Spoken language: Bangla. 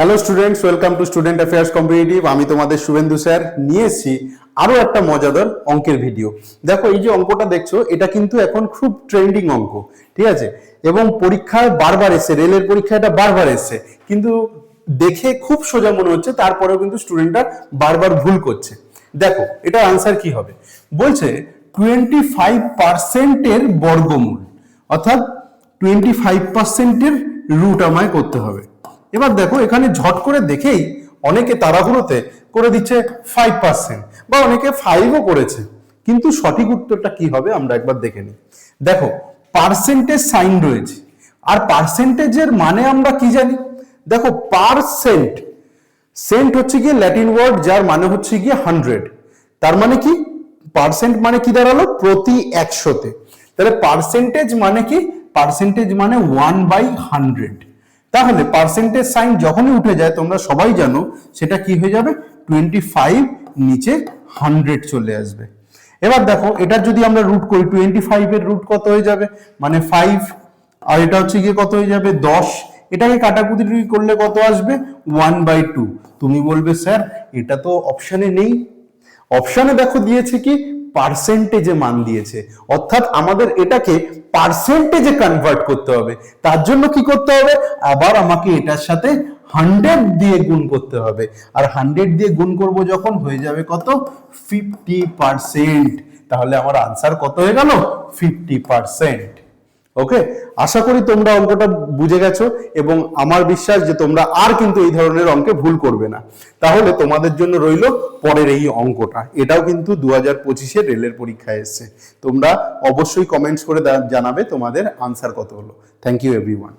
Hello students, welcome to student affairs competitive. আমি তোমাদের শুভেন্দু স্যার নিয়ে এসেছি আরো একটা মজাদার অঙ্কের ভিডিও। দেখো, এই যে অঙ্কটা দেখছো, এটা কিন্তু এখন খুব ট্রেন্ডিং অঙ্ক, ঠিক আছে? এবং পরীক্ষায় বারবার এসছে, রেলের পরীক্ষায় এটা বারবার এসছে, কিন্তু দেখে খুব সোজা মনে হচ্ছে, তারপরেও কিন্তু স্টুডেন্টরা বারবার ভুল করছে। দেখো এটার আনসার কি হবে। বলছে 25% বর্গমূল, অর্থাৎ 25% রুট আমায় করতে হবে। এবার দেখো, এখানে ঝট করে দেখেই অনেকে তাড়াহুড়োতে করে দিচ্ছে 5%, বা অনেকে 5ও করেছে, কিন্তু সঠিক উত্তরটা কি হবে আমরা একবার দেখে নিই। দেখো, পার্সেন্টেজ সাইন রয়েছে, আর পার্সেন্টেজের মানে আমরা কি জানি? দেখো, পার্সেন্ট, সেন্ট হচ্ছে গিয়ে ল্যাটিন ওয়ার্ড, যার মানে হচ্ছে গিয়ে 100। তার মানে কি? পার্সেন্ট মানে কি দাঁড়ালো? প্রতি 100-তে। তাহলে পার্সেন্টেজ মানে কি? পার্সেন্টেজ মানে 1/100। তাহলে পার্সেন্টেজ সাইন যখনই উঠে যায়, তোমরা সবাই জানো সেটা কি হয়ে যাবে? 25 নিচে 100 চলে আসবে। এবার দেখো, এটা যদি আমরা রুট করি, 25 এর রুট কত হয়ে যাবে? মানে 5। আর এটা হচ্ছে গিয়ে কত হয়ে যাবে? 10। এটাকে কাটাকুটি করলে কত আসবে? 1/2। তুমি বলবে স্যার এটা তো অপশনে নেই। অপশনে দেখো দিয়েছে কি? পার্সেন্টেজে মান দিয়েছে, অর্থাৎ আমাদের এটাকে পার্সেন্টেজে কনভার্ট করতে হবে। তার জন্য কি করতে হবে? আবার আমাকে এটার সাথে 100 দিয়ে গুণ করতে হবে, আর 100 দিয়ে গুণ করব যখন, হয়ে যাবে কত? 50%। তাহলে আমার আনসার কত হয়ে গেল? 50%। ওকে, আশা করি তোমরা অঙ্কটা বুঝে গেছো, এবং আমার বিশ্বাস যে তোমরা আর কিন্তু এই ধরনের অঙ্কে ভুল করবে না। তাহলে তোমাদের জন্য রইল পরের এই অঙ্কটা। এটাও কিন্তু 2025-এর রেলের পরীক্ষায় এসেছে। তোমরা অবশ্যই কমেন্টস করে জানাবে তোমাদের আনসার কত হলো। Thank you everyone.